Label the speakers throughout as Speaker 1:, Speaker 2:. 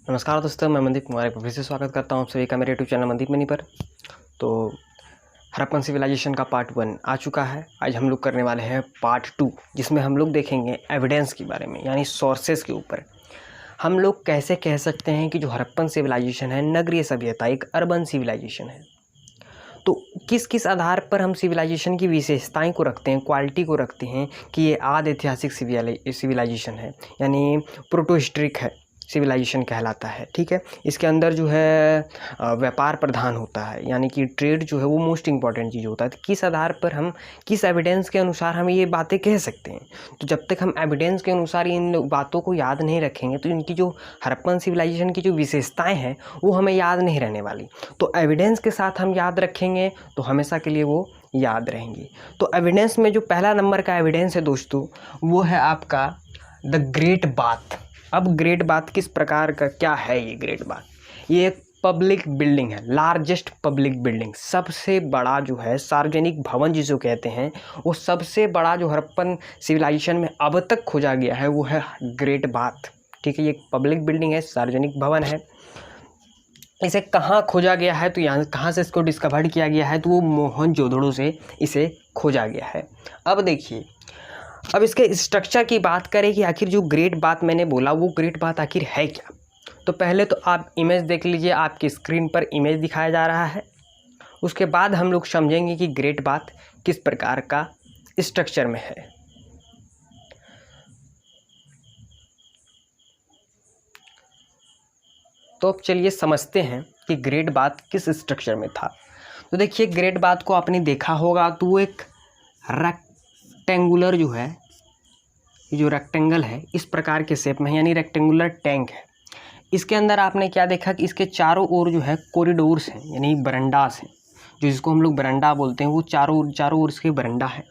Speaker 1: नमस्कार दोस्तों, मैं मनदीप कुमार एक फिर से स्वागत करता हूँ आप सभी का मेरे यूट्यूब चैनल मनदीप मनी पर। तो हड़प्पन सिविलाइजेशन का पार्ट 1 आ चुका है। आज हम लोग करने वाले हैं पार्ट 2, जिसमें हम लोग देखेंगे एविडेंस के बारे में, यानी सोर्सेस के ऊपर। हम लोग कैसे कह सकते हैं कि जो हड़प्पन सिविलाइजेशन है, नगरीय सभ्यता, एक अर्बन सिविलाइजेशन है। तो किस किस आधार पर हम सिविलाइजेशन की विशेषताएं को रखते हैं, क्वालिटी को रखते हैं कि ये आद ऐतिहासिक सिविलाइजेशन है, यानी प्रोटोहिस्ट्रिक है सिविलाइजेशन कहलाता है। ठीक है, इसके अंदर जो है व्यापार प्रधान होता है, यानी कि ट्रेड जो है वो मोस्ट इंपॉर्टेंट चीज़ होता है। तो किस आधार पर हम, किस एविडेंस के अनुसार हम ये बातें कह सकते हैं। तो जब तक हम एविडेंस के अनुसार इन बातों को याद नहीं रखेंगे तो इनकी जो हड़प्पन सिविलाइजेशन की जो विशेषताएँ हैं वो हमें याद नहीं रहने वाली। तो एविडेंस के साथ हम याद रखेंगे तो हमेशा के लिए वो याद रहेंगी। तो एविडेंस में जो पहला नंबर का एविडेंस है दोस्तों, वो है आपका द ग्रेट बाथ। अब ग्रेट बाथ किस प्रकार का, क्या है ये ग्रेट बाथ? ये एक पब्लिक बिल्डिंग है, लार्जेस्ट पब्लिक बिल्डिंग, सबसे बड़ा जो है सार्वजनिक भवन जिसको कहते हैं, वो सबसे बड़ा जो हड़प्पन सिविलाइजेशन में अब तक खोजा गया है वो है ग्रेट बाथ। ठीक है, ये एक पब्लिक बिल्डिंग है, सार्वजनिक भवन है। इसे कहाँ खोजा गया है, तो यहाँ कहाँ से इसको डिस्कवर किया गया है, तो वो मोहनजोदड़ो से इसे खोजा गया है। अब देखिए, अब इसके स्ट्रक्चर की बात करें कि आखिर जो ग्रेट बाथ मैंने बोला वो ग्रेट बाथ आखिर है क्या। तो पहले तो आप इमेज देख लीजिए, आपकी स्क्रीन पर इमेज दिखाया जा रहा है। उसके बाद हम लोग समझेंगे कि ग्रेट बाथ किस प्रकार का स्ट्रक्चर में है। तो अब चलिए समझते हैं कि ग्रेट बाथ किस स्ट्रक्चर में था। तो देखिए, ग्रेट बाथ को आपने देखा होगा तो वो एक रेक्टेंगुलर जो है, ये जो रेक्टेंगल है इस प्रकार के शेप में, यानी रेक्टेंगुलर टैंक है। इसके अंदर आपने क्या देखा कि इसके चारों ओर जो है कॉरिडोर्स हैं, यानी बरंडास हैं, जो जिसको हम लोग बरंडा बोलते हैं, वो चारों ओर इसके बरंडा है।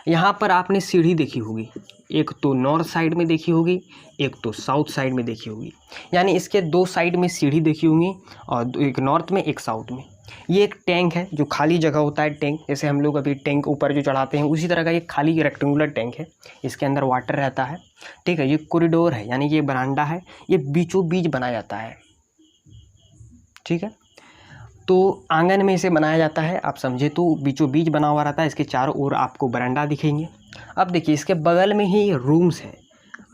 Speaker 1: यहाँ पर आपने सीढ़ी देखी होगी, एक तो नॉर्थ साइड में देखी होगी, एक तो साउथ साइड में देखी होगी, यानी इसके दो साइड में सीढ़ी देखी होंगी, और एक नॉर्थ में एक साउथ में। ये एक टैंक है, जो खाली जगह होता है टैंक, जैसे हम लोग अभी टैंक ऊपर जो चढ़ाते हैं उसी तरह का ये खाली रेक्टेंगुलर टैंक है। इसके अंदर वाटर रहता है। ठीक है, ये कॉरिडोर है, यानी ये बरांडा है, ये बीचों बीच बनाया जाता है। ठीक है, तो आंगन में इसे बनाया जाता है, आप समझे तो बीचों बीच बना हुआ रहता है। इसके चारों ओर आपको बरांडा दिखेंगे। अब देखिए, इसके बगल में ही रूम्स हैं।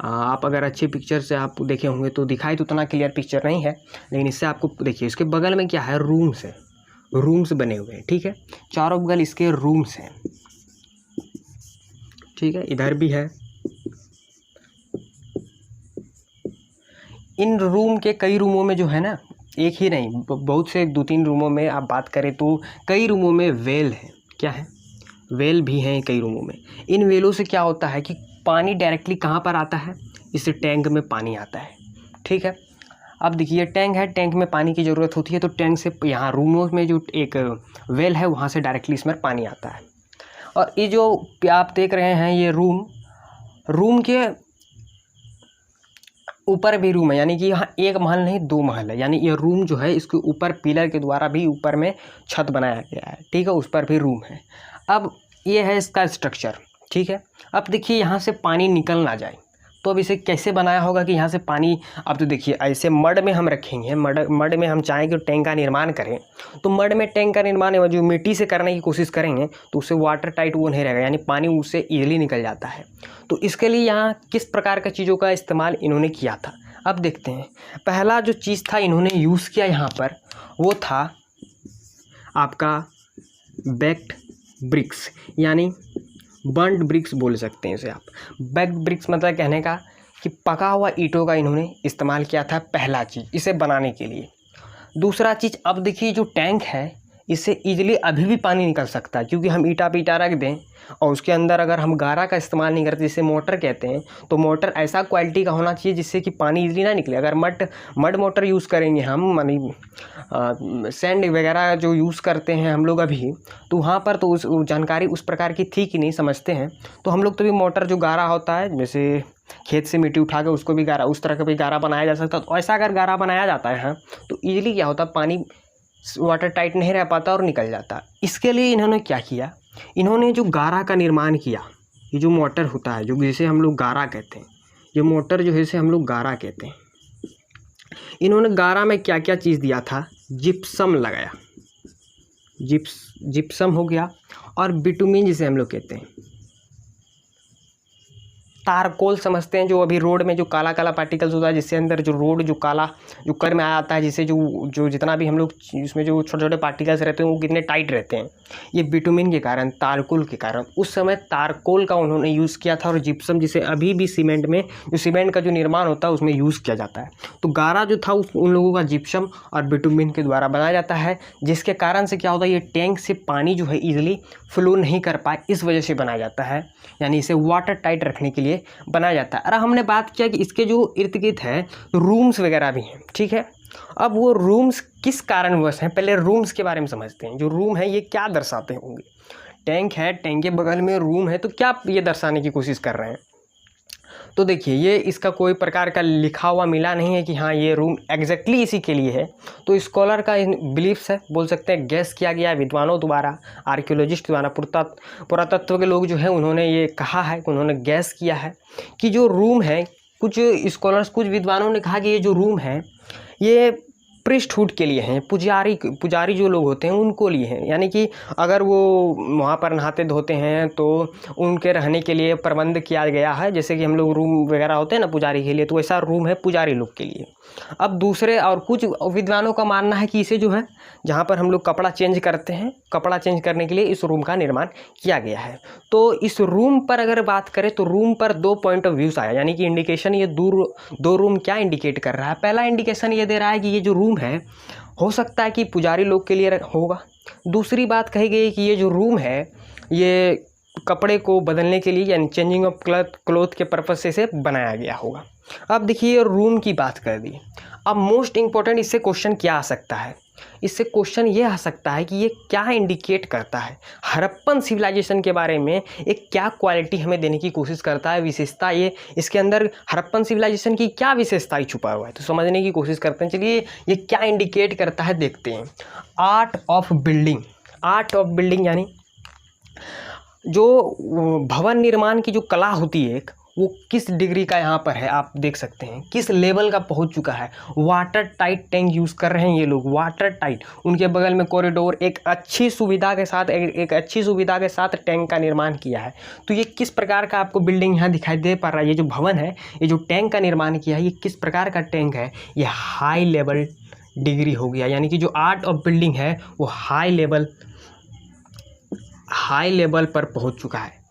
Speaker 1: आप अगर अच्छी पिक्चर से आप देखे होंगे तो दिखाई तो उतना क्लियर पिक्चर नहीं है, लेकिन इससे आपको देखिए इसके बगल में क्या है, रूम्स है, रूम्स बने हुए हैं। ठीक है, चारों बगल इसके रूम्स हैं। ठीक है, इधर भी है। इन रूम के कई रूमों में जो है ना, एक ही नहीं, बहुत से 2-3 रूमों में आप बात करें तो कई रूमों में वेल है। क्या है, वेल भी हैं कई रूमों में। इन वेलों से क्या होता है कि पानी डायरेक्टली कहाँ पर आता है, इस टैंक में पानी आता है। ठीक है, अब देखिए टैंक है, टैंक में पानी की ज़रूरत होती है, तो टैंक से यहाँ रूमों में जो एक वेल है वहाँ से डायरेक्टली इसमें पानी आता है। और ये जो आप देख रहे हैं ये रूम के ऊपर भी रूम है, यानी कि यहाँ एक महल नहीं 2 महल है, यानी ये रूम जो है इसके ऊपर पिलर के द्वारा भी ऊपर में छत बनाया गया है। ठीक है, उस पर भी रूम है। अब ये है इसका स्ट्रक्चर। ठीक है, अब देखिए यहाँ से पानी निकल ना जाए, तो अब इसे कैसे बनाया होगा कि यहाँ से पानी, अब तो देखिए ऐसे मड में हम रखेंगे, मड में हम चाहें कि टैंक का निर्माण करें, तो मड में टैंक का निर्माण जो मिट्टी से करने की कोशिश करेंगे तो उससे वाटर टाइट वो नहीं रहेगा, यानी पानी उससे ईजिली निकल जाता है। तो इसके लिए यहाँ किस प्रकार का चीज़ों का इस्तेमाल इन्होंने किया था, अब देखते हैं। पहला जो चीज़ था इन्होंने यूज़ किया यहाँ पर, वो था आपका बेक्ड ब्रिक्स, यानी बर्न्ड ब्रिक्स बोल सकते हैं इसे आप। बेक्ड ब्रिक्स मतलब कहने का कि पका हुआ ईंटों का इन्होंने इस्तेमाल किया था, पहला चीज़ इसे बनाने के लिए। दूसरा चीज़, अब देखिए जो टैंक है इससे ईजिली अभी भी पानी निकल सकता है, क्योंकि हम ईटा पे ईटा रख दें और उसके अंदर अगर हम गारा का इस्तेमाल नहीं करते, जिसे मोटर कहते हैं, तो मोटर ऐसा क्वालिटी का होना चाहिए जिससे कि पानी ईजिली ना निकले। अगर मड मोटर यूज़ करेंगे हम, मानी सैंड वगैरह जो यूज़ करते हैं हम लोग अभी, तो वहाँ पर तो उस जानकारी उस प्रकार की थी कि नहीं समझते हैं, तो हम लोग तो भी मोटर जो गारा होता है, जैसे खेत से मिट्टी उठा के उसको भी गारा, उस तरह का भी गारा बनाया जा सकता है। तो ऐसा अगर गारा बनाया जाता है हाँ, तो ईजिली क्या होता है, पानी वाटर टाइट नहीं रह पाता और निकल जाता। इसके लिए इन्होंने क्या किया, इन्होंने जो गारा का निर्माण किया, ये जो मोटर होता है जो जिसे हम लोग गारा कहते हैं, ये मोटर जो है इसे हम लोग गारा कहते हैं। इन्होंने गारा में क्या क्या चीज़ दिया था, जिप्सम लगाया, जिप्सम हो गया, और बिटुमिन जिसे हम लोग कहते हैं, तारकोल समझते हैं, जो अभी रोड में जो काला काला पार्टिकल्स होता है, जिससे अंदर जो रोड जो काला जो कलर में आ जाता है, जिससे जो जितना भी हम लोग उसमें जो छोटे छोटे पार्टिकल्स रहते हैं वो कितने टाइट रहते हैं, ये बिटुमिन के कारण, तारकोल के कारण। उस समय तारकोल का उन्होंने यूज़ किया था, और जिप्सम जिसे अभी भी सीमेंट में जो सीमेंट का जो निर्माण होता है उसमें यूज़ किया जाता है। तो गारा जो था उन लोगों का जिप्सम और बिटुमिन के द्वारा बनाया जाता है, जिसके कारण से क्या होता है, ये टैंक से पानी जो है ईजिली फ्लो नहीं कर पाए, इस वजह से बनाया जाता है, यानी इसे वाटर टाइट रखने के लिए बनाया जाता है। और हमने बात किया कि इसके जो इर्द गिर्द है रूम्स वगैरह भी हैं, ठीक है। अब वो रूम्स किस कारणवश हैं, पहले रूम्स के बारे में समझते हैं। जो रूम है ये क्या दर्शाते होंगे, टैंक है, टैंक के बगल में रूम है, तो क्या ये दर्शाने की कोशिश कर रहे हैं। तो देखिए, ये इसका कोई प्रकार का लिखा हुआ मिला नहीं है कि हाँ ये रूम एग्जैक्टली इसी के लिए है। तो स्कॉलर का बिलीफ्स है, बोल सकते हैं गैस किया गया है विद्वानों द्वारा, आर्कियोलॉजिस्ट द्वारा, पुरातत्व के लोग जो है उन्होंने ये कहा है, उन्होंने गैस किया है कि जो रूम है, कुछ स्कॉलर्स, कुछ विद्वानों ने कहा कि ये जो रूम है ये प्रिस्टहुड के लिए हैं, पुजारी जो लोग होते हैं उनको लिए हैं, यानी कि अगर वो वहाँ पर नहाते धोते हैं तो उनके रहने के लिए प्रबंध किया गया है, जैसे कि हम लोग रूम वगैरह होते हैं ना पुजारी के लिए, तो ऐसा रूम है पुजारी लोग के लिए। अब दूसरे और कुछ विद्वानों का मानना है कि इसे जो है जहाँ पर हम लोग कपड़ा चेंज करते हैं, कपड़ा चेंज करने के लिए इस रूम का निर्माण किया गया है। तो इस रूम पर अगर बात करें तो रूम पर 2 पॉइंट ऑफ व्यूज़ आया, यानी कि इंडिकेशन ये दो रूम क्या इंडिकेट कर रहा है। पहला इंडिकेशन ये दे रहा है कि ये जो रूम है हो सकता है कि पुजारी लोग के लिए होगा। दूसरी बात कही गई कि ये जो रूम है ये कपड़े को बदलने के लिए, यानी चेंजिंग ऑफ क्लोथ के पर्पज से इसे बनाया गया होगा। अब देखिए रूम की बात कर दी। अब मोस्ट इम्पोर्टेंट इससे क्वेश्चन क्या आ सकता है, इससे क्वेश्चन ये आ सकता है कि ये क्या इंडिकेट करता है, हड़प्पन सिविलाइजेशन के बारे में एक क्या क्वालिटी हमें देने की कोशिश करता है, विशेषता, ये इसके अंदर हड़प्पन सिविलाइजेशन की क्या विशेषताएं छुपा हुआ है, तो समझने की कोशिश करते हैं। चलिए ये क्या इंडिकेट करता है देखते हैं। Art of building, art of building यानी जो भवन निर्माण की जो कला होती है वो किस डिग्री का यहाँ पर है, आप देख सकते हैं किस लेवल का पहुँच चुका है। वाटर टाइट टैंक यूज़ कर रहे हैं ये लोग, वाटर टाइट, उनके बगल में कॉरिडोर, एक अच्छी सुविधा के साथ अच्छी सुविधा के साथ टैंक का निर्माण किया है। तो ये किस प्रकार का आपको बिल्डिंग यहाँ दिखाई दे पा रहा है, ये जो भवन है, ये जो टैंक का निर्माण किया है, ये किस प्रकार का टैंक है, ये हाई लेवल डिग्री हो गया, यानी कि जो आर्ट ऑफ बिल्डिंग है वो हाई लेवल पर पहुंच चुका है।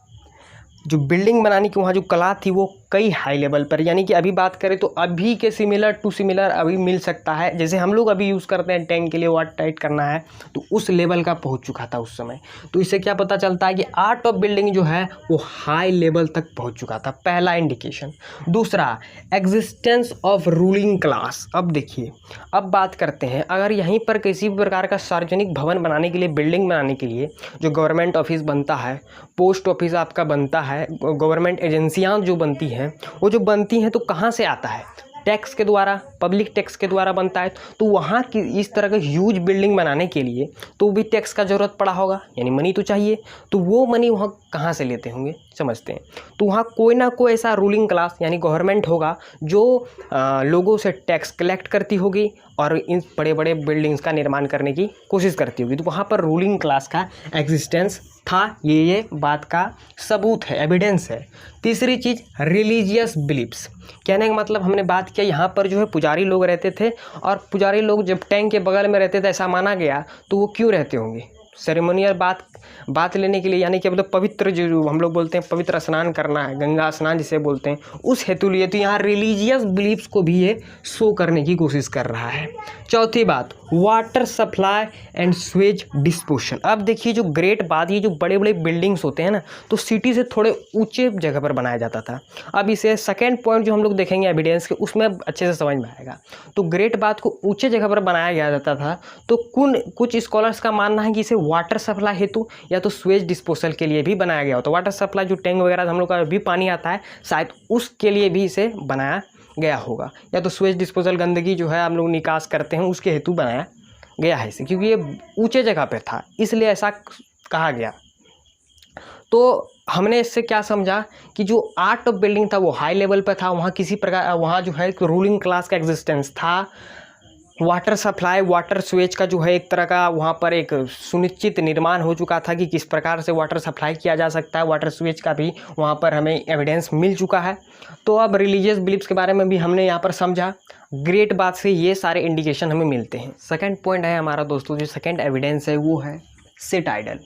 Speaker 1: जो बिल्डिंग बनाने की वहाँ जो कला थी वो कई हाई लेवल पर, यानी कि अभी बात करें तो अभी के सिमिलर टू सिमिलर अभी मिल सकता है, जैसे हम लोग अभी यूज़ करते हैं टैंक के लिए वाटर टाइट करना है, तो उस लेवल का पहुँच चुका था उस समय। तो इससे क्या पता चलता है कि आर्ट ऑफ बिल्डिंग जो है वो हाई लेवल तक पहुँच चुका था, पहला इंडिकेशन। दूसरा, एग्जिस्टेंस ऑफ रूलिंग क्लास। अब देखिए, अब बात करते हैं, अगर यहीं पर किसी भी प्रकार का सार्वजनिक भवन बनाने के लिए, बिल्डिंग बनाने के लिए जो गवर्नमेंट ऑफिस बनता है, पोस्ट ऑफिस आपका बनता है, गवर्नमेंट एजेंसियाँ जो बनती हैं, वो जो बनती हैं तो कहाँ से आता है, टैक्स के द्वारा, पब्लिक टैक्स के द्वारा बनता है। तो वहाँ की इस तरह का ह्यूज बिल्डिंग बनाने के लिए तो भी टैक्स का ज़रूरत पड़ा होगा, यानी मनी तो चाहिए। तो वो मनी वहाँ कहाँ से लेते होंगे समझते हैं। तो वहाँ कोई ना कोई ऐसा रूलिंग क्लास यानी गवर्नमेंट होगा जो लोगों से टैक्स कलेक्ट करती होगी और इन बड़े बड़े बिल्डिंग्स का निर्माण करने की कोशिश करती होगी। तो वहाँ पर रूलिंग क्लास का एग्जिस्टेंस था, ये बात का सबूत है, एविडेंस है। तीसरी चीज़, रिलीजियस बिलीफ्स। कहने का मतलब हमने बात किया यहाँ पर जो है पुजारी लोग रहते थे, और पुजारी लोग जब टैंक के बगल में रहते थे ऐसा माना गया, तो वो क्यों रहते होंगे, सेरेमोनियल बात लेने के लिए, यानी कि मतलब पवित्र, जो हम लोग बोलते हैं पवित्र स्नान करना है, गंगा स्नान जिसे बोलते हैं, उस हेतु लिए। तो यहाँ रिलीजियस बिलीफ्स को भी ये शो करने की कोशिश कर रहा है। चौथी बात, water supply and Suez disposal. अब देखिए जो ग्रेट बात, ये जो बड़े बड़े बिल्डिंग्स होते हैं ना, तो सिटी से थोड़े ऊंचे जगह पर बनाया जाता था। अब इसे सेकेंड पॉइंट जो हम लोग देखेंगे एविडेंस के, उसमें अच्छे से समझ में आएगा। तो ग्रेट बात को ऊंचे जगह पर बनाया गया जाता था। तो कुछ स्कॉलर्स का मानना है कि इसे वाटर सप्लाई हेतु या तो स्वेज डिस्पोजल के लिए भी बनाया गया होता। वाटर सप्लाई जो टैंक वगैरह हम लोग का भी पानी आता है, शायद उसके लिए भी इसे बनाया गया होगा, या तो स्वेज डिस्पोजल, गंदगी जो है हम लोग निकास करते हैं उसके हेतु बनाया गया है इसे, क्योंकि ये ऊंचे जगह पे था इसलिए ऐसा कहा गया। तो हमने इससे क्या समझा कि जो आर्ट ऑफ बिल्डिंग था वो हाई लेवल पे था, वहाँ किसी प्रकार वहाँ जो है रूलिंग क्लास का एग्जिस्टेंस था। वाटर सप्लाई, वाटर स्वेज का जो है एक तरह का वहाँ पर एक सुनिश्चित निर्माण हो चुका था कि किस प्रकार से वाटर सप्लाई किया जा सकता है। वाटर स्वेज का भी वहाँ पर हमें एविडेंस मिल चुका है। तो अब रिलीजियस बिलीफ्स के बारे में भी हमने यहाँ पर समझा। ग्रेट बात से ये सारे इंडिकेशन हमें मिलते हैं। सेकेंड पॉइंट है हमारा दोस्तों, जो सेकेंड एविडेंस है वो है सिटाइडल।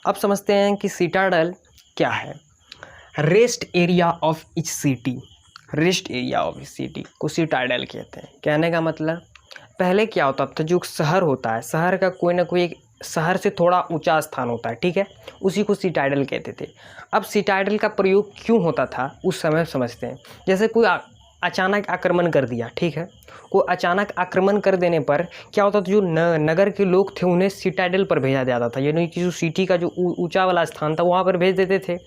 Speaker 1: अब समझते हैं कि सिटाइडल क्या है। Rest area of each city, rest area of each city को सिटाइडल कहते हैं। कहने का मतलब पहले क्या होता था, जो शहर होता है, शहर का कोई ना कोई एक शहर से थोड़ा ऊंचा स्थान होता है, ठीक है, उसी को सिटाइडल कहते थे। अब सिटाइडल का प्रयोग क्यों होता था उस समय समझते हैं। जैसे कोई अचानक आक्रमण कर दिया, ठीक है, कोई अचानक आक्रमण कर देने पर क्या होता था, जो नगर के लोग थे उन्हें सिटाइडल पर भेजा जाता था, यानी कि जो सिटी का जो ऊंचा वाला स्थान था वहाँ पर भेज देते थे।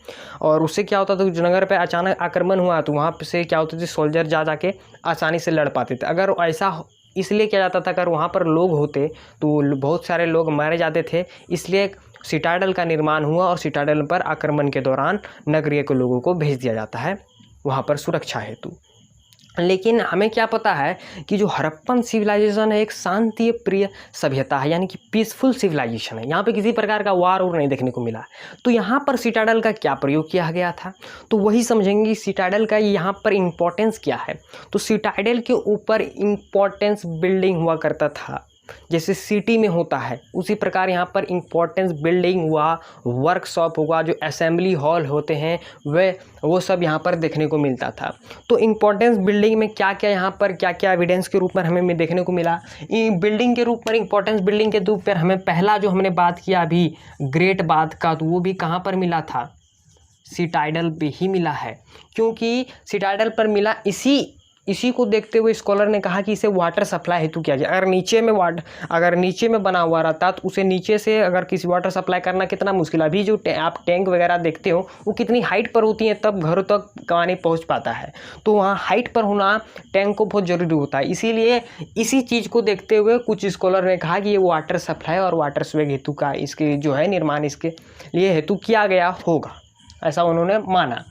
Speaker 1: और उससे क्या होता था, जो नगर पर अचानक आक्रमण हुआ तो वहाँ से क्या होता था, सोल्जर जा के आसानी से लड़ पाते थे। अगर ऐसा इसलिए किया जाता था, अगर वहाँ पर लोग होते तो बहुत सारे लोग मारे जाते थे, इसलिए सिटाइडल का निर्माण हुआ और सिटाइडल पर आक्रमण के दौरान नगरीय के लोगों को भेज दिया जाता है वहाँ पर सुरक्षा हेतु। लेकिन हमें क्या पता है कि जो हड़प्पन सिविलाइजेशन है एक शांति प्रिय सभ्यता है, यानी कि पीसफुल सिविलाइजेशन है। यहाँ पे किसी प्रकार का वार और नहीं देखने को मिला। तो यहाँ पर सिटाइडल का क्या प्रयोग किया गया था, तो वही समझेंगे सिटाइडल का यहाँ पर इम्पोर्टेंस क्या है। तो सिटाइडल के ऊपर इम्पोर्टेंस बिल्डिंग हुआ करता था, जैसे सिटी में होता है उसी प्रकार यहाँ पर इम्पोर्टेंस बिल्डिंग हुआ, वर्कशॉप होगा, जो असेंबली हॉल होते हैं वो सब यहाँ पर देखने को मिलता था। तो इम्पोर्टेंस बिल्डिंग में क्या क्या यहाँ पर क्या क्या एविडेंस के रूप में हमें देखने को मिला। बिल्डिंग के रूप में, इम्पोर्टेंस बिल्डिंग के रूप पर हमें पहला जो हमने बात किया अभी ग्रेट बात का, तो वो भी कहाँ पर मिला था, सिटाइडल पे ही मिला है। क्योंकि सिटाइडल पर मिला, इसी को देखते हुए स्कॉलर ने कहा कि इसे वाटर सप्लाई हेतु किया जाए। अगर नीचे में बना हुआ रहता तो उसे नीचे से अगर किसी वाटर सप्लाई करना कितना मुश्किल है। अभी जो आप टैंक वगैरह देखते हो वो कितनी हाइट पर होती हैं, तब घरों तक पानी पहुंच पाता है। तो वहाँ हाइट पर होना टैंक को बहुत ज़रूरी होता है। इसीलिए इसी चीज़ को देखते हुए कुछ स्कॉलर ने कहा कि ये वाटर सप्लाई और वाटर स्वेग हेतु का इसके जो है निर्माण इसके लिए हेतु किया गया होगा, ऐसा उन्होंने माना।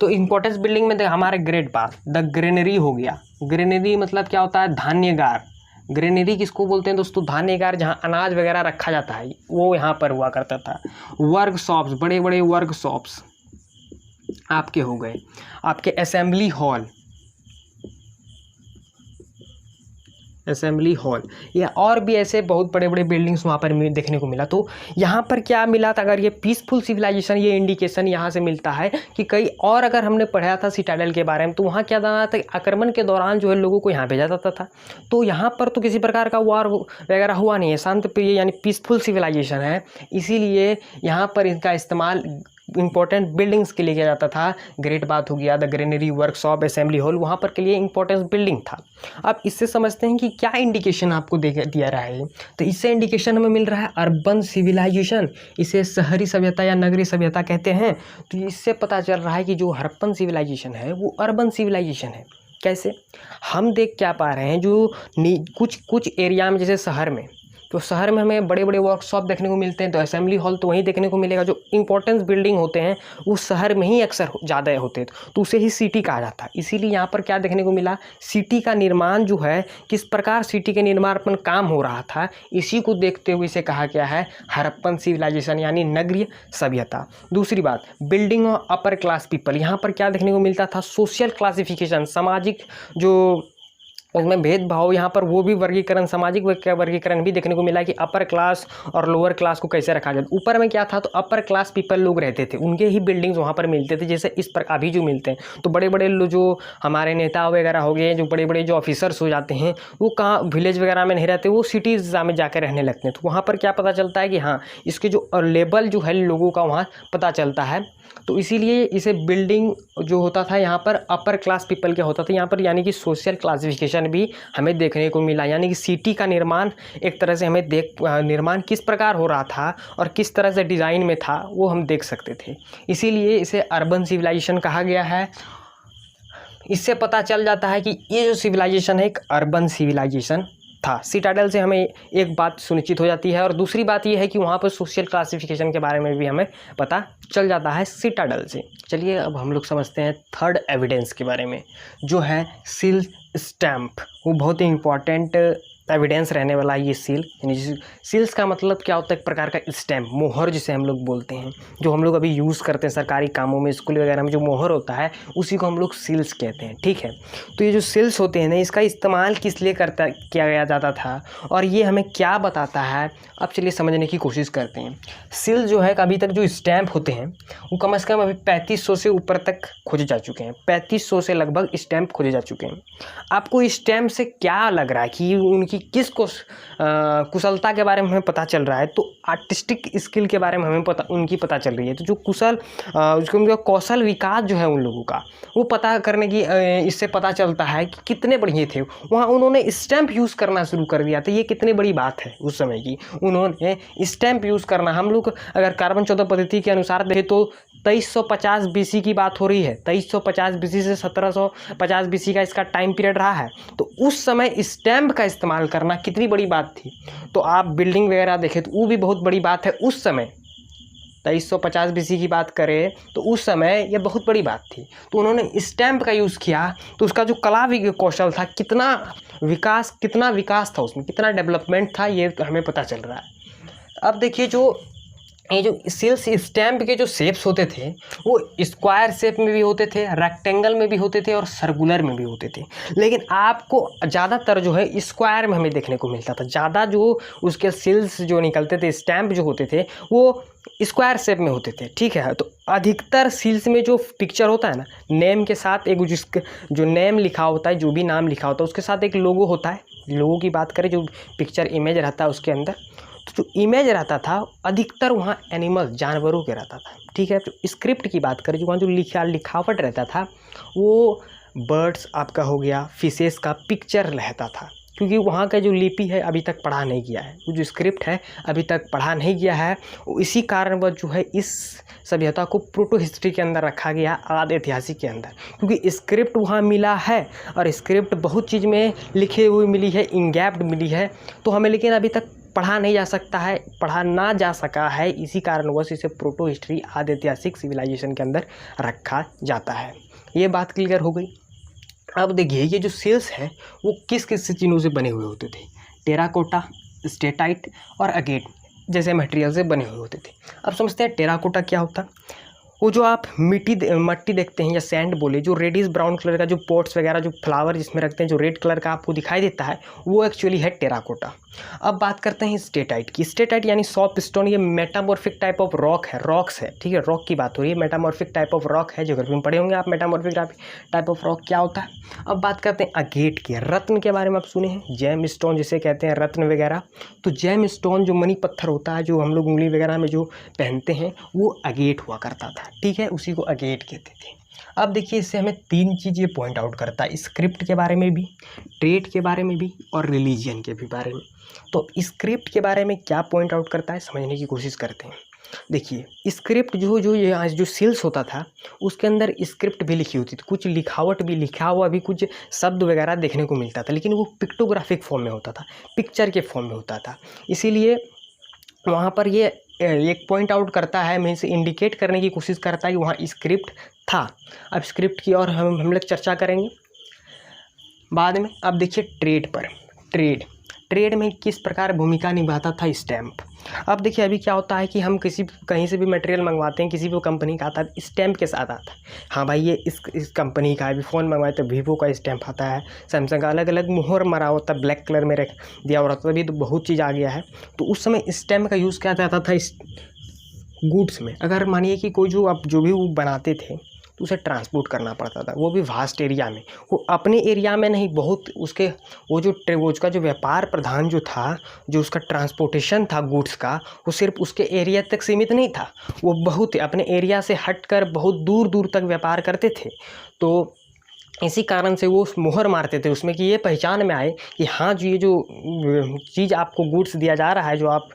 Speaker 1: तो इम्पोर्टेंस बिल्डिंग में हमारे ग्रेट बात द ग्रेनरी हो गया। ग्रेनरी मतलब क्या होता है, धान्यगार। ग्रेनरी किसको बोलते हैं दोस्तों, धान्यगार, जहाँ अनाज वगैरह रखा जाता है वो यहाँ पर हुआ करता था। वर्कशॉप्स, बड़े बड़े वर्कशॉप्स आपके हो गए, आपके असेंबली हॉल या और भी ऐसे बहुत बड़े बड़े बिल्डिंग्स वहाँ पर देखने को मिला। तो यहाँ पर क्या मिला था, अगर ये पीसफुल सिविलाइजेशन, ये इंडिकेशन यहाँ से मिलता है कि कई और अगर हमने पढ़ा था सिटाइडल के बारे में तो वहाँ क्या था, आक्रमण के दौरान जो है लोगों को यहाँ भेजा जाता था। तो यहाँ पर तो किसी प्रकार का वार वगैरह हुआ नहीं है, शांत प्रिय यानी पीसफुल सिविलाइजेशन है, इसीलिए यहाँ पर इसका इस्तेमाल इंपॉर्टेंट बिल्डिंग्स के लिए किया जाता था। ग्रेट बात हो गया, the granary, workshop, assembly hall, वहाँ पर के लिए इंपॉर्टेंस बिल्डिंग था। अब इससे समझते हैं कि क्या इंडिकेशन आपको दिया रहा है। तो इससे इंडिकेशन हमें मिल रहा है अर्बन सिविलाइजेशन, इसे शहरी सभ्यता या नगरीय सभ्यता कहते हैं। तो इससे पता चल रहा है कि जो हड़प्पन सिविलाइजेशन है वो अर्बन सिविलाइजेशन है। कैसे, हम देख क्या पा रहे हैं, जो कुछ एरिया में, जैसे शहर में, तो शहर में हमें बड़े बड़े वर्कशॉप देखने को मिलते हैं, तो असेंबली हॉल तो वहीं देखने को मिलेगा। जो इंपॉर्टेंस बिल्डिंग होते हैं वो शहर में ही अक्सर ज़्यादा होते हैं, तो उसे ही सिटी कहा जाता है। इसीलिए यहाँ पर क्या देखने को मिला, सिटी का निर्माण जो है, किस प्रकार सिटी के निर्माण पर काम हो रहा था, इसी को देखते हुए इसे कहा गया है हड़प्पन सिविलाइजेशन यानी नगरीय सभ्यता। दूसरी बात, बिल्डिंग और अपर क्लास पीपल, यहाँ पर क्या देखने को मिलता था, सोशल क्लासिफिकेशन, सामाजिक जो उसमें भेदभाव, यहाँ पर वो भी वर्गीकरण, सामाजिक वर्गीकरण भी देखने को मिला कि अपर क्लास और लोअर क्लास को कैसे रखा जाए। ऊपर में क्या था, तो अपर क्लास पीपल लोग रहते थे, उनके ही बिल्डिंग्स वहाँ पर मिलते थे, जैसे इस पर अभी जो मिलते हैं। तो बड़े बड़े जो हमारे नेता वगैरह हो गए, जो बड़े बड़े जो ऑफिसर्स हो जाते हैं, वो कहाँ विलेज वगैरह में नहीं रहते, वो सिटीज़ में जाकर रहने लगते हैं। तो वहाँ पर क्या पता चलता है कि हाँ, इसके जो लेवल जो है लोगों का वहाँ पता चलता है। तो इसीलिए इसे बिल्डिंग जो होता था यहाँ पर अपर क्लास पीपल क्या होता था यहाँ पर, यानी कि सोशल क्लासिफिकेशन भी हमें देखने को मिला। यानी कि सिटी का निर्माण एक तरह से हमें निर्माण किस प्रकार हो रहा था और किस तरह से डिज़ाइन में था वो हम देख सकते थे। इसीलिए इसे अर्बन सिविलाइजेशन कहा गया है। इससे पता चल जाता है कि ये जो सिविलाइजेशन है एक अर्बन सिविलाइजेशन था। सिटाडेल से हमें एक बात सुनिश्चित हो जाती है, और दूसरी बात यह है कि वहाँ पर सोशल क्लासिफिकेशन के बारे में भी हमें पता चल जाता है सिटाडेल से। चलिए अब हम लोग समझते हैं थर्ड एविडेंस के बारे में, जो है सील स्टैम्प। वो बहुत ही इंपॉर्टेंट एविडेंस रहने वाला है ये सील। यानी सील्स का मतलब क्या होता है, एक प्रकार का स्टैम्प, मोहर जिसे हम लोग बोलते हैं, जो हम लोग अभी यूज़ करते हैं सरकारी कामों में, स्कूल वगैरह में जो मोहर होता है उसी को हम लोग सील्स कहते हैं। ठीक है, तो ये जो सील्स होते हैं ना, इसका इस्तेमाल किस लिए किया गया जाता था और ये हमें क्या बताता है, अब चलिए समझने की कोशिश करते हैं। सील जो है अभी तक जो स्टैम्प होते हैं वो कम से कम अभी 3500 से ऊपर तक खोजे जा चुके हैं। 3500 से लगभग स्टैम्प खोजे जा चुके हैं। आपको स्टैम्प से क्या लग रहा है कि उनकी किस कुशलता के बारे में हमें पता चल रहा है? तो आर्टिस्टिक स्किल के बारे में हमें उनकी पता चल रही है। तो जो उनका कौशल विकास जो है उन लोगों का, वो पता करने की इससे पता चलता है कि कितने बढ़िया थे। वहाँ उन्होंने स्टैम्प यूज़ करना शुरू कर दिया था। ये कितनी बड़ी बात है उस समय की, उन्होंने स्टैम्प यूज़ करना। हम लोग अगर कार्बन 14 पद्धति के अनुसार देखें तो 2350 BC की बात हो रही है। 2350 BC से 1750 BC का इसका टाइम पीरियड रहा है। तो उस समय स्टैम्प का इस्तेमाल करना कितनी बड़ी बात थी। तो आप बिल्डिंग वगैरह देखें तो वो भी बहुत बड़ी बात है उस समय। 2350 BC की बात करें तो उस समय ये बहुत बड़ी बात थी। तो उन्होंने स्टैम्प का यूज़ किया, तो उसका जो कला कौशल था, कितना विकास था उसमें, कितना डेवलपमेंट था, ये हमें पता चल रहा है। अब देखिए ये जो सील्स स्टैम्प के जो शेप्स होते थे वो स्क्वायर शेप में भी होते थे, रेक्टेंगल में भी होते थे और सर्कुलर में भी होते थे। लेकिन आपको ज़्यादातर जो है स्क्वायर में हमें देखने को मिलता था। ज़्यादा जो उसके सील्स जो निकलते थे, स्टैम्प जो होते थे, वो स्क्वायर शेप में होते थे। ठीक है, तो अधिकतर सील्स में जो पिक्चर होता है ना, नेम के साथ एक जो नेम लिखा होता है, जो भी नाम लिखा होता है उसके साथ एक लोगो होता है। लोगो की बात करें, जो पिक्चर इमेज रहता है उसके अंदर, तो जो इमेज रहता था अधिकतर वहाँ एनिमल, जानवरों के रहता था। ठीक है, तो स्क्रिप्ट की बात करें, जो वहाँ जो लिखावट रहता था वो बर्ड्स आपका हो गया, फिशेस का पिक्चर रहता था। क्योंकि वहाँ का जो लिपि है अभी तक पढ़ा नहीं गया है, वो जो स्क्रिप्ट है अभी तक पढ़ा नहीं गया है। इसी कारणवश जो है इस सभ्यता को प्रोटो हिस्ट्री के अंदर रखा गया, आदि ऐतिहासिक के अंदर, क्योंकि स्क्रिप्ट वहाँ मिला है और स्क्रिप्ट बहुत चीज़ में लिखे हुए मिली है, इंगैप्ड मिली है। तो हमें लेकिन अभी तक पढ़ा नहीं जा सकता है, पढ़ा ना जा सका है। इसी कारणवश इसे प्रोटो हिस्ट्री, आदि ऐतिहासिक सिविलाइजेशन के अंदर रखा जाता है। ये बात क्लियर हो गई। अब देखिए ये जो सेल्स हैं वो किस किस चीज़ों से बने हुए होते थे? टेराकोटा, स्टेटाइट और अगेट जैसे मटेरियल से बने हुए होते थे। अब समझते हैं टेराकोटा क्या होता है। वो जो आप मट्टी देखते हैं या सैंड बोले, जो रेडिश ब्राउन कलर का जो पॉट्स वगैरह, जो फ्लावर जिसमें रखते हैं, जो रेड कलर का आपको दिखाई देता है, वो एक्चुअली है टेराकोटा। अब बात करते हैं स्टेटाइट की। स्टेटाइट यानी सॉफ्ट स्टोन, ये मेटामॉर्फिक टाइप ऑफ रॉक है, रॉक्स है। ठीक है, रॉक की बात हो रही है, मेटामॉर्फिक टाइप ऑफ रॉक है। ज्योग्राफी में पढ़े होंगे आप मेटामॉर्फिक टाइप ऑफ रॉक क्या होता है। अब बात करते हैं अगेट की। रत्न के बारे में आप सुने हैं, जेम स्टोन जिसे कहते हैं, रत्न वगैरह। तो जेम स्टोन जो मणि पत्थर होता है, जो हम लोग उंगली वगैरह में जो पहनते हैं, वो अगेट हुआ करता था। ठीक है, उसी को अगेट कहते थे। अब देखिए इससे हमें तीन चीज़ ये पॉइंट आउट करता है, स्क्रिप्ट के बारे में भी, ट्रेड के बारे में भी और रिलीजियन के भी बारे में। तो स्क्रिप्ट के बारे में क्या पॉइंट आउट करता है, समझने की कोशिश करते हैं। देखिए स्क्रिप्ट जो सेल्स होता था उसके अंदर स्क्रिप्ट भी लिखी होती थी, कुछ लिखावट भी, लिखा हुआ भी कुछ शब्द वगैरह देखने को मिलता था, लेकिन वो पिक्टोग्राफिक फॉर्म में होता था, पिक्चर के फॉर्म में होता था। इसीलिए वहाँ पर ये एक पॉइंट आउट करता है, मीन्स इंडिकेट करने की कोशिश करता है कि वहाँ स्क्रिप्ट था। अब स्क्रिप्ट की और हम लोग चर्चा करेंगे बाद में। अब देखिए ट्रेड पर, ट्रेड में किस प्रकार भूमिका निभाता था स्टैम्प। अब देखिए अभी क्या होता है कि हम कहीं से भी मटेरियल मंगवाते हैं, किसी भी कंपनी का आता है, स्टैम्प के साथ आता है। हाँ भाई ये इस कंपनी का है। अभी फ़ोन मंगवाए तो वीवो का स्टैम्प आता है, सैमसंग का अलग अलग मुहर मरा होता है, ब्लैक कलर में रख दिया हुआ था। अभी तो बहुत चीज़ आ गया है। तो उस समय स्टैम्प का यूज़ किया जाता था गुड्स में। अगर मानिए कि कोई जो भी वो बनाते थे तो उसे ट्रांसपोर्ट करना पड़ता था, वो भी वास्ट एरिया में, वो अपने एरिया में नहीं, बहुत उसके वो उसका जो व्यापार प्रधान जो था, जो उसका ट्रांसपोर्टेशन था गुड्स का, वो सिर्फ उसके एरिया तक सीमित नहीं था, वो बहुत अपने एरिया से हटकर बहुत दूर दूर तक व्यापार करते थे। तो इसी कारण से वो मुहर मारते थे उसमें कि ये पहचान में आए कि हाँ जो ये जो चीज़ आपको गुड्स दिया जा रहा है, जो आप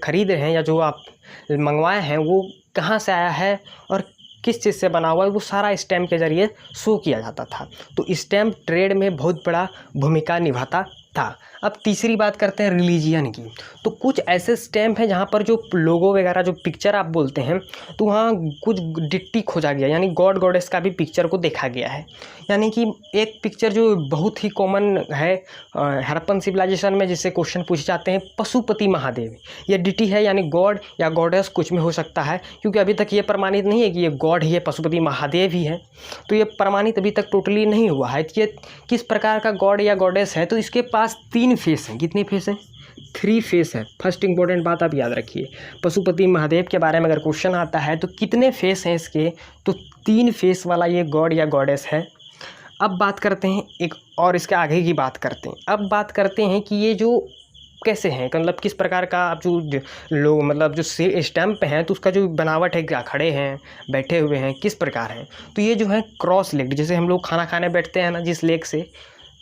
Speaker 1: खरीद रहे हैं या जो आप मंगवाए हैं, वो कहाँ से आया है और किस चीज़ से बना हुआ है, वो सारा स्टैम्प के ज़रिए शो किया जाता था। तो स्टैम्प ट्रेड में बहुत बड़ा भूमिका निभाता था। अब तीसरी बात करते हैं रिलीजियन की। तो कुछ ऐसे स्टैम्प हैं जहाँ पर जो लोगो वगैरह जो पिक्चर आप बोलते हैं तो वहाँ कुछ डिट्टी खोजा गया, यानी गॉड गॉडेस का भी पिक्चर को देखा गया है। यानी कि एक पिक्चर जो बहुत ही कॉमन है हड़प्पन सिविलाइजेशन में, जिससे क्वेश्चन पूछे जाते हैं, पशुपति महादेव। ये डिटी है, यानी गॉड या गॉडेस कुछ में हो सकता है, क्योंकि अभी तक ये प्रमाणित नहीं है कि ये गॉड ही है, पशुपति महादेव ही है। तो ये प्रमाणित अभी तक टोटली नहीं हुआ है कि ये किस प्रकार का गॉड या गॉडेस है। तो इसके पास 3 फेस हैं। कितने फेस हैं? 3 फेस है। फर्स्ट इंपॉर्टेंट बात आप याद रखिए, पशुपति महादेव के बारे में अगर क्वेश्चन आता है तो कितने फेस हैं इसके? तो 3 फेस वाला ये गॉड या गॉडेस है। अब बात करते हैं एक और इसके आगे की बात करते हैं। अब बात करते हैं कि ये जो कैसे हैं, मतलब किस प्रकार का आप जो लोग मतलब जो स्टैम्प हैं तो उसका जो बनावट है, क्या खड़े हैं, बैठे हुए हैं, किस प्रकार हैं। तो ये जो है क्रॉस लेग्ड, जैसे हम लोग खाना खाने बैठते हैं ना, जिस लेग से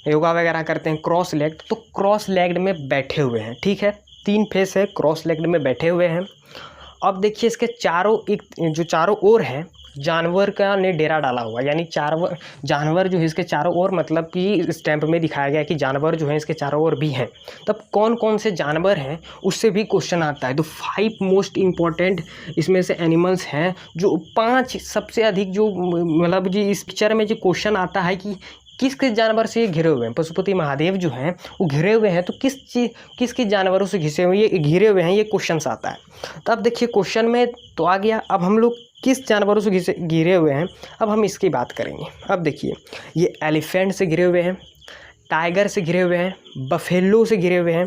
Speaker 1: योगा वगैरह करते हैं, क्रॉस लेग्ड, तो क्रॉस लेग्ड में बैठे हुए हैं। ठीक है, 3 फेस है, क्रॉस लेग्ड में बैठे हुए हैं। अब देखिए इसके चारों जो चारों ओर हैं जानवर का ने डेरा डाला हुआ, यानी जानवर जो है इसके चारों ओर, मतलब कि स्टैम्प में दिखाया गया कि जानवर जो है इसके चारों ओर भी हैं। तब कौन कौन से जानवर हैं उससे भी क्वेश्चन आता है। तो 5 मोस्ट इम्पॉर्टेंट इसमें से एनिमल्स हैं, जो 5 सबसे अधिक जो मतलब जी इस पिक्चर में जो क्वेश्चन आता है कि किस किस जानवर से ये घिरे हुए हैं। पशुपति महादेव जो हैं वो घिरे हुए हैं, तो किस किस जानवरों से घिरे हुए हैं, ये क्वेश्चन आता है। तो अब देखिए क्वेश्चन में तो आ गया। अब हम लोग किस जानवरों से घिरे हुए हैं, अब हम इसकी बात करेंगे। अब देखिए ये एलिफेंट से घिरे हुए हैं, टाइगर से घिरे हुए हैं, बफेलो से घिरे हुए हैं,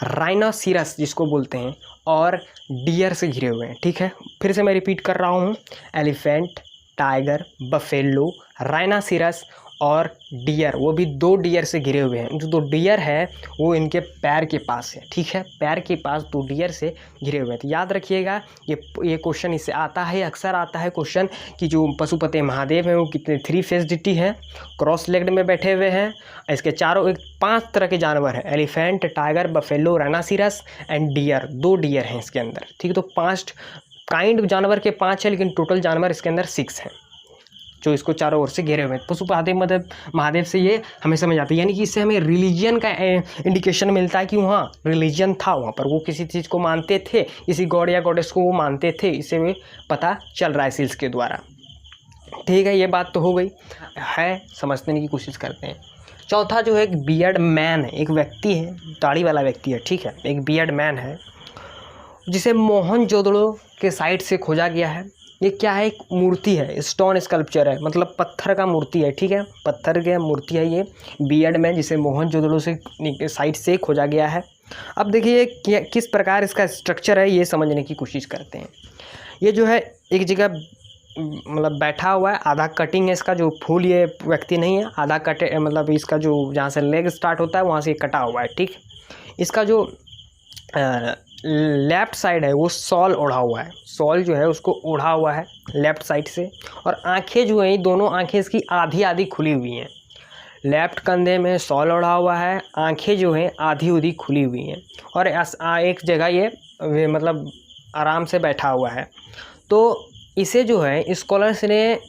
Speaker 1: राइनोसिरस जिसको बोलते हैं, और डियर से घिरे हुए हैं। ठीक है, फिर से मैं रिपीट कर रहा हूँ, एलिफेंट, टाइगर, बफेलो, राइनोसिरस और डियर, वो भी 2 डियर से घिरे हुए हैं। जो 2 डियर है वो इनके पैर के पास है। ठीक है, पैर के पास 2 डियर से घिरे हुए हैं। तो याद रखिएगा ये क्वेश्चन इससे आता है, अक्सर आता है क्वेश्चन कि जो पशुपति महादेव हैं वो कितने 3 फेस डिटी है, क्रॉस लेग्ड में बैठे हुए हैं। इसके चारों 5 तरह के जानवर हैं, elephant, tiger, buffalo, rhinoceros and deer. 2 deer हैं इसके अंदर। ठीक है, तो 5 काइंड जानवर के 5 है, लेकिन टोटल जानवर इसके अंदर 6 हैं जो इसको चारों ओर से घेरे हुए हैं। पशुपति महादेव से ये हमें समझ आती है, यानी कि इससे हमें रिलीजन का इंडिकेशन मिलता है कि वहाँ रिलीजन था, वहाँ पर वो किसी चीज़ को मानते थे, किसी गॉड या गॉडेस को वो मानते थे, इससे वे पता चल रहा है सील्स के द्वारा। ठीक है, ये बात तो हो गई है, समझने की कोशिश करते हैं। चौथा जो है एक बियर्ड मैन है, एक व्यक्ति है, दाढ़ी वाला व्यक्ति है। ठीक है, एक बियर्ड मैन है जिसे मोहनजोदड़ो के साइड से खोजा गया है। ये क्या है? एक मूर्ति है, स्टोन स्कल्पचर है, मतलब पत्थर का मूर्ति है। ठीक है, पत्थर की मूर्ति है ये बियर्ड मैन, जिसे मोहनजोदड़ो से साइड से खोजा गया है। अब देखिए किस प्रकार इसका स्ट्रक्चर है, ये समझने की कोशिश करते हैं। ये जो है एक जगह मतलब बैठा हुआ है, आधा कटिंग है इसका, जो फुल ये व्यक्ति नहीं है, आधा कटे, मतलब इसका जो जहाँ से लेग स्टार्ट होता है वहाँ से कटा हुआ है। ठीक, इसका जो लेफ्ट साइड है वो सॉल ओढ़ा हुआ है, सॉल जो है उसको ओढ़ा हुआ है लेफ्ट साइड से, और आंखें जो हैं दोनों आंखें इसकी आधी आधी खुली हुई हैं। लेफ्ट कंधे में सॉल ओढ़ा हुआ है, आंखें जो हैं आधी आधी खुली हुई हैं, और एक जगह ये मतलब आराम से बैठा हुआ है। तो इसे जो है स्कॉलर्स ने,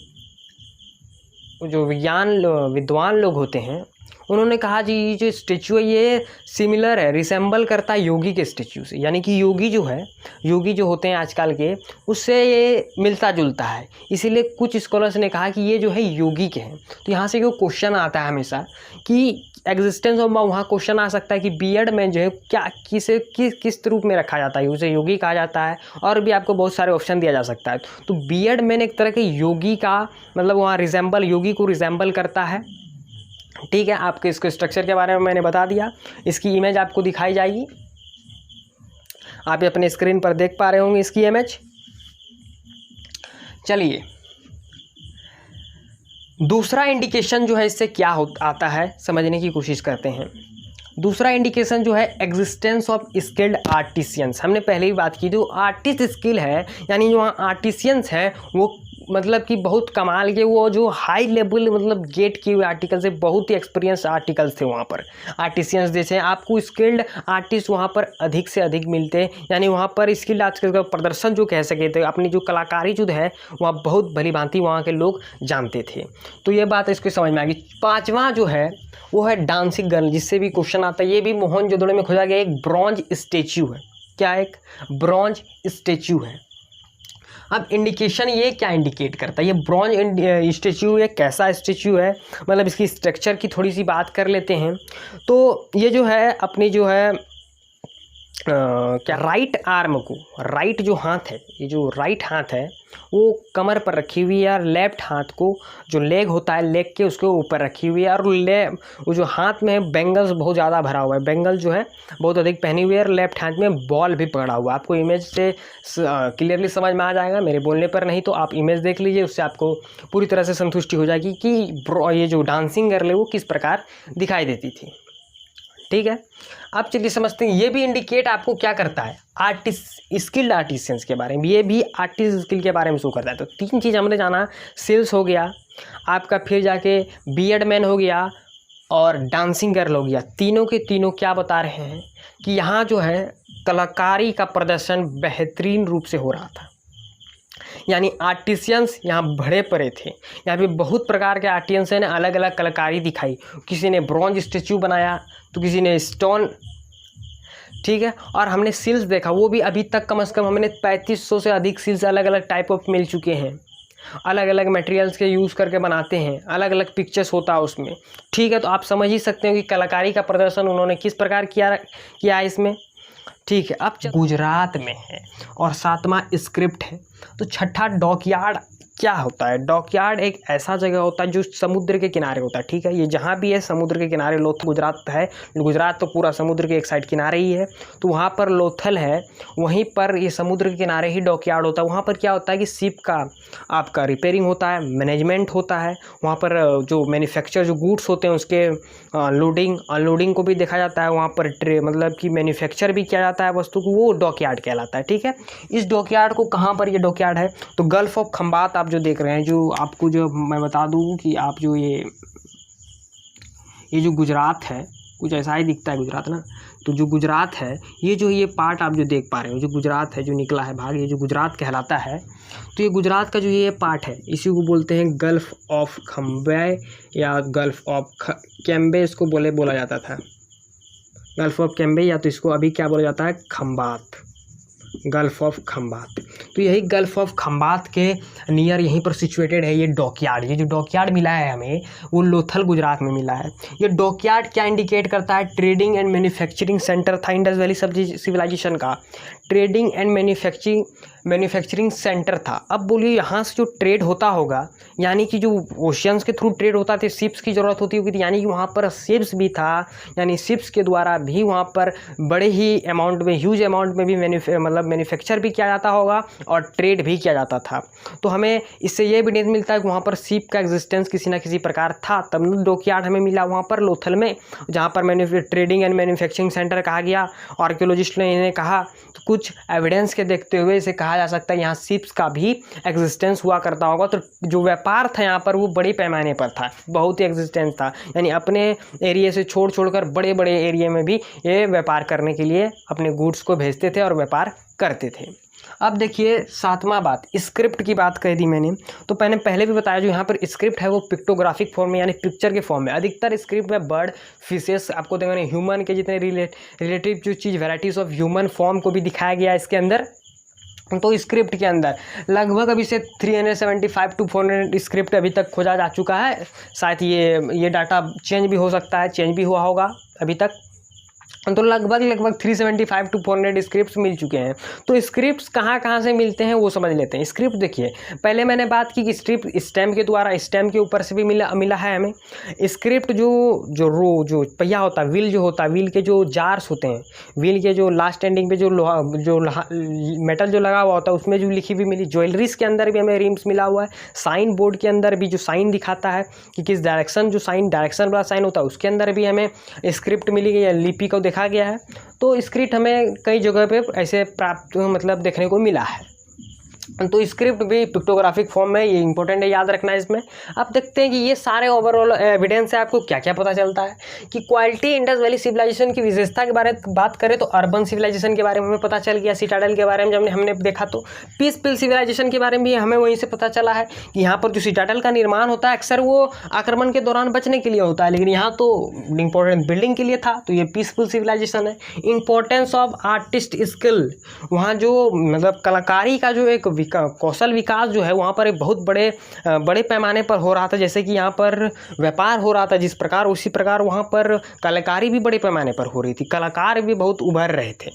Speaker 1: जो विद्वान लोग होते हैं, उन्होंने कहा जी ये जो स्टेचू है ये सिमिलर है, रिसेंबल करता है योगी के स्टेचू से, यानी कि योगी जो होते हैं आजकल के, उससे ये मिलता जुलता है। इसीलिए कुछ स्कॉलर्स ने कहा कि ये जो है योगी के हैं। तो यहाँ से जो क्वेश्चन आता है हमेशा कि एग्जिस्टेंस ऑफ, वहाँ क्वेश्चन आ सकता है कि बियर्ड मैन जो है क्या किस रूप में रखा जाता है, उसे योगी कहा जाता है, और भी आपको बहुत सारे ऑप्शन दिया जा सकता है। तो बियर्ड मैन एक तरह के योगी का, मतलब वहाँ योगी को रिजेंबल करता है। ठीक है, आपके इसको स्ट्रक्चर के बारे में मैंने बता दिया। इसकी इमेज आपको दिखाई जाएगी, आप अपने स्क्रीन पर देख पा रहे होंगे इसकी इमेज। चलिए दूसरा इंडिकेशन जो है इससे क्या आता है समझने की कोशिश करते हैं। दूसरा इंडिकेशन जो है एग्जिस्टेंस ऑफ स्किल्ड आर्टिसियंस। हमने पहले ही बात की, जो आर्टिस्ट स्किल है, यानी जो आर्टिसियंस हैं वो मतलब कि बहुत कमाल के, वो जो हाई लेवल मतलब गेट किए हुए आर्टिकल्स है, बहुत ही एक्सपीरियंस आर्टिकल्स थे वहाँ पर। आर्टिसियंस जैसे आपको स्किल्ड आर्टिस्ट वहाँ पर अधिक से अधिक मिलते हैं, यानी वहाँ पर स्किल्ड आर्टिस्ट का प्रदर्शन जो कह सके थे, अपनी जो कलाकारी जो है वहाँ बहुत भली भांति वहाँ के लोग जानते थे। तो ये बात इसको समझ में आ गई। पाँचवा जो है वो है डांसिंग गर्ल, जिससे भी क्वेश्चन आता है। ये भी मोहनजोदड़ो में खोजा गया एक ब्रॉन्ज स्टेच्यू है। क्या, एक ब्रॉन्ज स्टेच्यू है। अब इंडिकेशन ये क्या इंडिकेट करता है, ये ब्रॉन्ज स्टेच्यू ये कैसा स्टेच्यू है, मतलब इसकी स्ट्रक्चर की थोड़ी सी बात कर लेते हैं। तो ये जो है अपनी जो है क्या राइट आर्म को, राइट जो हाथ है, ये जो राइट हाथ है वो कमर पर रखी हुई है, और लेफ्ट हाथ को जो लेग होता है लेग के उसके ऊपर रखी हुई है, और वो जो हाथ में है बेंगल्स बहुत ज़्यादा भरा हुआ है, बेंगल जो है बहुत अधिक पहनी हुई है, और लेफ्ट हाथ में बॉल भी पकड़ा हुआ है। आपको इमेज से क्लियरली समझ में आ जाएगा, मेरे बोलने पर नहीं तो आप इमेज देख लीजिए, उससे आपको पूरी तरह से संतुष्टि हो जाएगी कि ये जो डांसिंग गर्ल है वो किस प्रकार दिखाई देती थी। ठीक है, अब चलिए समझते हैं ये भी इंडिकेट आपको क्या करता है, आर्टिस्ट स्किल्ड आर्टिशियंस के बारे में, ये भी आर्टिस्ट स्किल के बारे में शो करता है। तो तीन चीज़ हमने जाना, सेल्स हो गया आपका, फिर जाके बियर्ड मैन हो गया, और डांसिंग गर्ल हो गया। तीनों के तीनों क्या बता रहे हैं कि यहाँ जो है कलाकारी का प्रदर्शन बेहतरीन रूप से हो रहा था, यानी आर्टिशियंस यहाँ भरे पड़े थे। यहाँ पे बहुत प्रकार के आर्टिशियंस ने अलग अलग कलाकारी दिखाई, किसी ने ब्रॉन्ज स्टेच्यू बनाया तो किसी ने स्टोन, ठीक है। और हमने सील्स देखा, वो भी अभी तक कम से कम हमने 3500 से अधिक सील्स अलग अलग टाइप ऑफ मिल चुके हैं, अलग अलग मटेरियल्स के यूज़ करके बनाते हैं, अलग अलग पिक्चर्स होता है उसमें, ठीक है। तो आप समझ ही सकते हो कि कलाकारी का प्रदर्शन उन्होंने किस प्रकार किया इसमें, ठीक है। अब गुजरात में है, और सातवां स्क्रिप्ट है। तो छठा डॉकयार्ड क्या होता है, डॉकयार्ड एक ऐसा जगह होता है जो समुद्र के किनारे होता है, ठीक है। ये जहाँ भी है समुद्र के किनारे, लोथल गुजरात है, गुजरात तो पूरा समुद्र के एक साइड किनारे ही है, तो वहाँ पर लोथल है, वहीं पर ये समुद्र के किनारे ही डॉकयार्ड होता है। वहाँ पर क्या होता है कि शिप का आपका रिपेयरिंग होता है, मैनेजमेंट होता है, वहाँ पर जो मैन्युफैक्चर जो गुड्स होते हैं उसके लोडिंग अनलोडिंग को भी देखा जाता है, वहाँ पर मतलब कि मैन्युफैक्चर भी किया जाता है वस्तु को, वो डॉकयार्ड कहलाता है, ठीक है। इस डॉकयार्ड को कहाँ पर ये डॉकयार्ड है, तो गल्फ ऑफ खंबात आप जो देख रहे हैं, जो आपको जो मैं बता दूं कि आप जो ये जो गुजरात है कुछ ऐसा ही दिखता है गुजरात ना, तो जो गुजरात है ये पार्ट आप जो देख पा रहे हो, जो गुजरात है जो निकला है भाग, ये जो गुजरात कहलाता है, तो ये गुजरात का जो ये पार्ट है इसी को बोलते हैं गल्फ ऑफ खंबे या गल्फ ऑफ कैम्बे, इसको बोला जाता था गल्फ ऑफ कैम्बे, या तो इसको अभी क्या बोला जाता है खंबात, गल्फ ऑफ खंबात। तो यही गल्फ ऑफ खंबात के नियर यहीं पर सिचुएटेड है ये डॉकयार्ड। ये जो डॉकयार्ड मिला है हमें वो लोथल गुजरात में मिला है। ये डॉकयार्ड क्या इंडिकेट करता है, ट्रेडिंग एंड मैन्युफैक्चरिंग सेंटर था इंडस वैली सिविलाइजेशन का, ट्रेडिंग एंड मैन्युफैक्चरिंग सेंटर था। अब बोलिए यहाँ से जो ट्रेड होता होगा, यानी कि जो ओशियंस के थ्रू ट्रेड होता थे, शिप्स की ज़रूरत होती होगी, यानी कि वहाँ पर शिप्स भी था, यानी शिप्स के द्वारा भी वहाँ पर बड़े ही अमाउंट में, ह्यूज अमाउंट में भी मैन्युफैक्चर भी किया जाता होगा और ट्रेड भी किया जाता था। तो हमें इससे ये भी नहीं मिलता है कि वहाँ पर शिप का एग्जिस्टेंस किसी ना किसी प्रकार था, तब डॉकयार्ड हमें मिला वहाँ पर लोथल में, जहाँ पर ट्रेडिंग एंड मैन्युफैक्चरिंग सेंटर कहा गया। आर्कियोलॉजिस्ट ने इन्हें कहा, तो कुछ एविडेंस के देखते हुए इसे कहा जा सकता है यहाँ शिप्स का भी एग्जिस्टेंस हुआ करता होगा। तो जो व्यापार था यहाँ पर वो बड़े पैमाने पर था, बहुत ही एग्जिस्टेंस था, यानी अपने एरिया से छोड़कर बड़े बड़े एरिया में भी ये व्यापार करने के लिए अपने गुड्स को भेजते थे और व्यापार करते थे। अब देखिए सातवां बात, स्क्रिप्ट की बात कह दी मैंने, तो मैंने पहले भी बताया जो यहाँ पर स्क्रिप्ट है वो पिक्टोग्राफिक फॉर्म में यानी पिक्चर के फॉर्म में। अधिकतर स्क्रिप्ट में बर्ड, फिशेस, आपको देखा ह्यूमन के जितने रिलेटिव जो चीज़ वेराइटीज़ ऑफ ह्यूमन फॉर्म को भी दिखाया गया इसके अंदर। तो स्क्रिप्ट के अंदर लगभग अभी से 375 to 400 स्क्रिप्ट अभी तक खोजा जा चुका है। शायद ये डाटा चेंज भी हो सकता है, चेंज भी हुआ होगा अभी तक, तो लगभग 375 to 400 स्क्रिप्ट्स मिल चुके हैं। तो स्क्रिप्ट्स कहाँ से मिलते हैं वो समझ लेते हैं। स्क्रिप्ट देखिए, पहले मैंने बात की कि स्क्रिप्ट स्टेम के द्वारा, स्टेम के ऊपर से भी मिला है हमें। स्क्रिप्ट जो पहिया होता है, व्हील जो होता है, व्हील के जो जार्स होते हैं, व्हील के जो लास्ट एंडिंग पे जो मेटल जो लगा हुआ होता है उसमें जो लिखी हुई मिली। ज्वेलरीज के अंदर भी हमें रिम्स मिला हुआ है। साइन बोर्ड के अंदर भी जो साइन दिखाता है कि किस डायरेक्शन, जो साइन डायरेक्शन वाला साइन होता है, उसके अंदर भी हमें स्क्रिप्ट मिली गई है, लिपि को देखा गया है। तो स्क्रिप्ट हमें कई जगह पे ऐसे प्राप्त देखने को मिला है। तो स्क्रिप्ट भी पिक्टोग्राफिक फॉर्म में, ये इंपॉर्टेंट है, याद रखना है इसमें। अब देखते हैं कि ये सारे ओवरऑल एविडेंस से आपको क्या क्या पता चलता है कि क्वालिटी इंडस वैली सिविलाइजेशन की विशेषता के बारे में बात करें तो अर्बन सिविलाइजेशन के बारे में हमें पता चल गया, सिटाडेल के बारे में जब हमने देखा तो पीसफुल सिविलाइजेशन के बारे में भी हमें वहीं से पता चला है कि यहाँ पर जो सिटाडेल का निर्माण होता है अक्सर वो आक्रमण के दौरान बचने के लिए होता है, लेकिन यहाँ तो इंपॉर्टेंट बिल्डिंग के लिए था, तो ये पीसफुल सिविलाइजेशन है। इंपॉर्टेंस ऑफ आर्टिस्ट स्किल, वहाँ जो मतलब कलाकारी का जो एक कौशल विकास जो है वहाँ पर एक बहुत बड़े पैमाने पर हो रहा था। जैसे कि यहाँ पर व्यापार हो रहा था जिस प्रकार, उसी प्रकार वहाँ पर कलाकारी भी बड़े पैमाने पर हो रही थी, कलाकार भी बहुत उभर रहे थे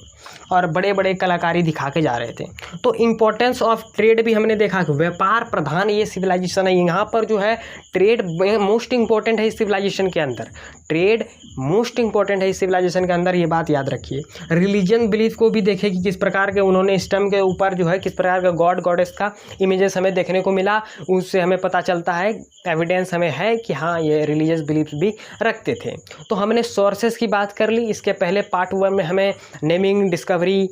Speaker 1: और बड़े बड़े कलाकारी दिखा के जा रहे थे। तो इम्पोर्टेंस ऑफ ट्रेड भी हमने देखा कि व्यापार प्रधान ये सिविलाइजेशन है, यहाँ पर जो है ट्रेड मोस्ट इंपॉर्टेंट है इस सिविलाइजेशन के अंदर, ट्रेड मोस्ट इंपॉर्टेंट है इस सिविलाइजेशन के अंदर, ये बात याद रखिए। रिलीजन बिलीफ को भी देखें कि किस प्रकार के उन्होंने स्टम के ऊपर जो है किस प्रकार का गॉड गॉडेस का इमेजेस हमें देखने को मिला, उससे हमें पता चलता है, एविडेंस हमें है कि हाँ ये रिलीजियस बिलीफ भी रखते थे। तो हमने सोर्सेस की बात कर ली, इसके पहले पार्ट 1 में हमें नेमिंग, डिस्कवरी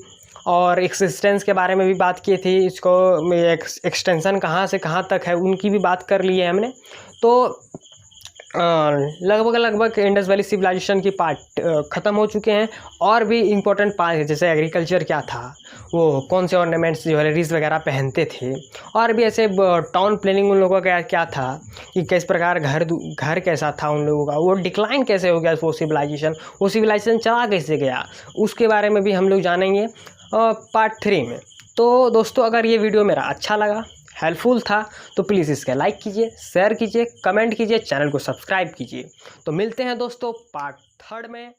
Speaker 1: और एक्सिस्टेंस के बारे में भी बात की थी, इसको एक्सटेंशन कहाँ से कहाँ तक है उनकी भी बात कर ली है हमने। तो लगभग इंडस वैली सिविलाइजेशन की पार्ट ख़त्म हो चुके हैं, और भी इम्पोर्टेंट पार्ट है जैसे एग्रीकल्चर क्या था, वो कौन से ऑर्नामेंट्स ज्वेलरीज वगैरह पहनते थे, और भी ऐसे टाउन प्लानिंग उन लोगों का क्या था कि किस प्रकार घर कैसा था उन लोगों का, वो डिक्लाइन कैसे हो गया वो सिविलाइजेशन चला कैसे गया, उसके बारे में भी हम लोग जानेंगे पार्ट 3 में। तो दोस्तों अगर ये वीडियो मेरा अच्छा लगा, हेल्पफुल था, तो प्लीज़ इसका लाइक कीजिए, शेयर कीजिए, कमेंट कीजिए, चैनल को सब्सक्राइब कीजिए। तो मिलते हैं दोस्तों पार्ट 3 में।